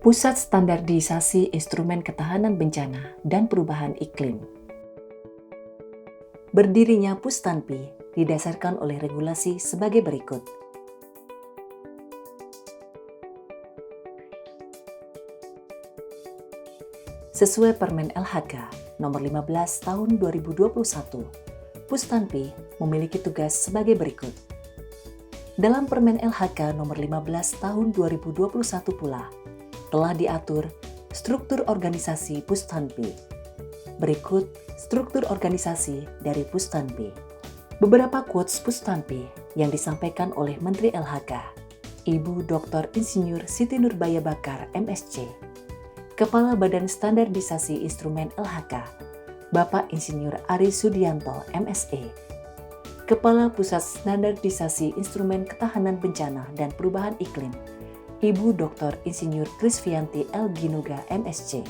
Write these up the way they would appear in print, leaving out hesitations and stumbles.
Pusat Standarisasi Instrumen Ketahanan Bencana dan Perubahan Iklim. Berdirinya Pustanpi didasarkan oleh regulasi sebagai berikut. Sesuai Permen LHK nomor 15 tahun 2021, Pustanpi memiliki tugas sebagai berikut. Dalam Permen LHK nomor 15 tahun 2021 pula, telah diatur struktur organisasi Pustanpi. Berikut struktur organisasi dari Pustanpi. Beberapa quotes Pustanpi yang disampaikan oleh Menteri LHK, Ibu Dr. Insinyur Siti Nurbaya Bakar, MSc, Kepala Badan Standarisasi Instrumen LHK, Bapak Insinyur Ari Sudianto, MSE, Kepala Pusat Standarisasi Instrumen Ketahanan Bencana dan Perubahan Iklim, Ibu Dr. Insinyur Krisvianti L. Ginuga, MSc.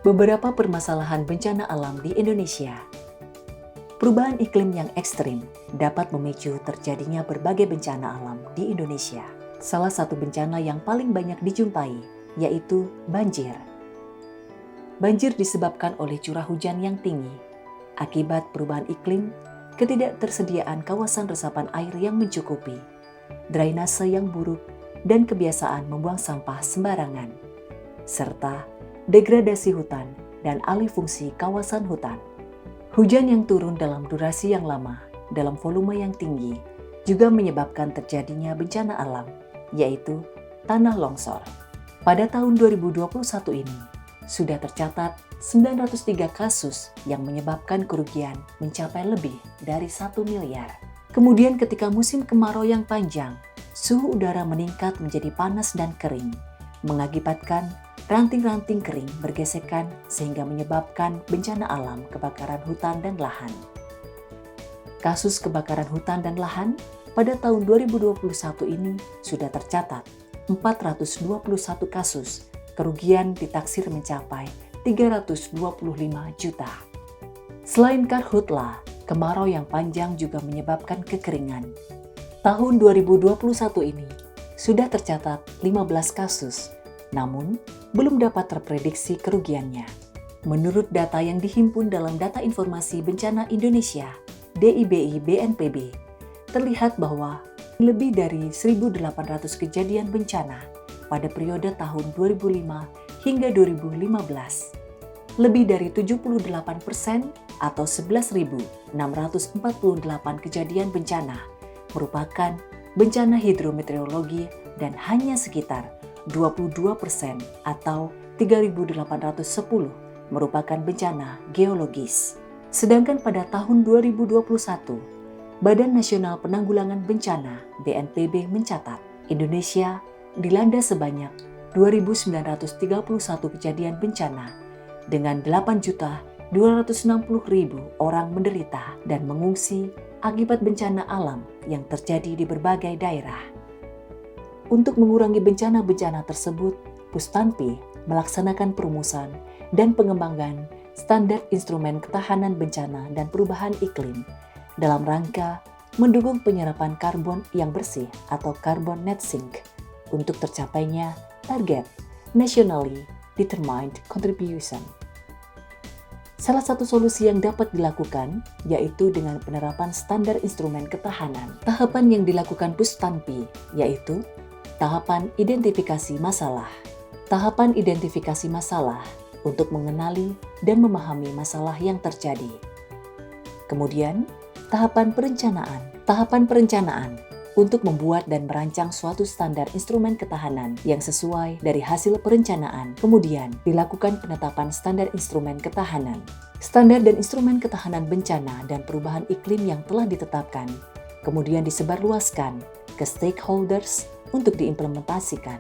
Beberapa permasalahan bencana alam di Indonesia. Perubahan iklim yang ekstrim dapat memicu terjadinya berbagai bencana alam di Indonesia. Salah satu bencana yang paling banyak dijumpai yaitu banjir. Banjir disebabkan oleh curah hujan yang tinggi. Akibat perubahan iklim, ketidaktersediaan kawasan resapan air yang mencukupi, drainase yang buruk, dan kebiasaan membuang sampah sembarangan, serta degradasi hutan dan alih fungsi kawasan hutan. Hujan yang turun dalam durasi yang lama, dalam volume yang tinggi, juga menyebabkan terjadinya bencana alam, yaitu tanah longsor. Pada tahun 2021 ini, sudah tercatat 903 kasus yang menyebabkan kerugian mencapai lebih dari 1 miliar. Kemudian ketika musim kemarau yang panjang, suhu udara meningkat menjadi panas dan kering, mengakibatkan ranting-ranting kering bergesekan sehingga menyebabkan bencana alam kebakaran hutan dan lahan. Kasus kebakaran hutan dan lahan pada tahun 2021 ini sudah tercatat 421 kasus, kerugian ditaksir mencapai 325 juta. Selain karhutla, kemarau yang panjang juga menyebabkan kekeringan. Tahun 2021 ini sudah tercatat 15 kasus, namun belum dapat terprediksi kerugiannya. Menurut data yang dihimpun dalam Data Informasi Bencana Indonesia, DIBI BNPB, terlihat bahwa lebih dari 1.800 kejadian bencana pada periode tahun 2005 hingga 2015. Lebih dari 78% atau 11.648 kejadian bencana merupakan bencana hidrometeorologi dan hanya sekitar 22% atau 3.810 merupakan bencana geologis. Sedangkan pada tahun 2021, Badan Nasional Penanggulangan Bencana (BNPB) mencatat Indonesia dilanda sebanyak 2.931 kejadian bencana dengan 8.260.000 orang menderita dan mengungsi akibat bencana alam yang terjadi di berbagai daerah. Untuk mengurangi bencana-bencana tersebut, Pustanpi melaksanakan perumusan dan pengembangan standar instrumen ketahanan bencana dan perubahan iklim dalam rangka mendukung penyerapan karbon yang bersih atau carbon net sink untuk tercapainya target Nationally Determined Contribution. Salah satu solusi yang dapat dilakukan yaitu dengan penerapan standar instrumen ketahanan. Tahapan yang dilakukan Pustanpi yaitu tahapan identifikasi masalah. Tahapan identifikasi masalah untuk mengenali dan memahami masalah yang terjadi. Kemudian, tahapan perencanaan. Tahapan perencanaan untuk membuat dan merancang suatu standar instrumen ketahanan yang sesuai dari hasil perencanaan. Kemudian, dilakukan penetapan standar instrumen ketahanan. Standar dan instrumen ketahanan bencana dan perubahan iklim yang telah ditetapkan, kemudian disebarluaskan ke stakeholders untuk diimplementasikan.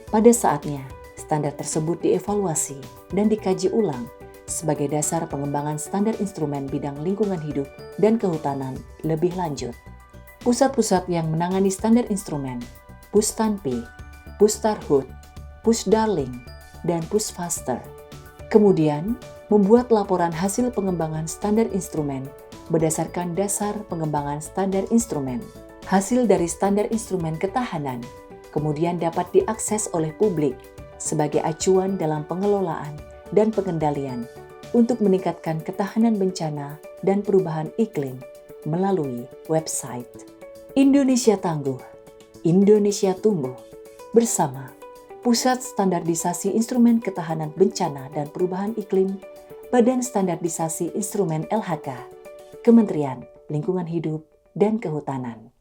Pada saatnya, standar tersebut dievaluasi dan dikaji ulang sebagai dasar pengembangan standar instrumen bidang lingkungan hidup dan kehutanan lebih lanjut. Pusat-pusat yang menangani standar instrumen, Pustanpi, Pustarhut, Pusdarling, dan Pusfaster, kemudian membuat laporan hasil pengembangan standar instrumen berdasarkan dasar pengembangan standar instrumen. Hasil dari standar instrumen ketahanan kemudian dapat diakses oleh publik sebagai acuan dalam pengelolaan dan pengendalian untuk meningkatkan ketahanan bencana dan perubahan iklim melalui website. Indonesia Tangguh, Indonesia Tumbuh, bersama Pusat Standarisasi Instrumen Ketahanan Bencana dan Perubahan Iklim, Badan Standarisasi Instrumen LHK, Kementerian Lingkungan Hidup dan Kehutanan.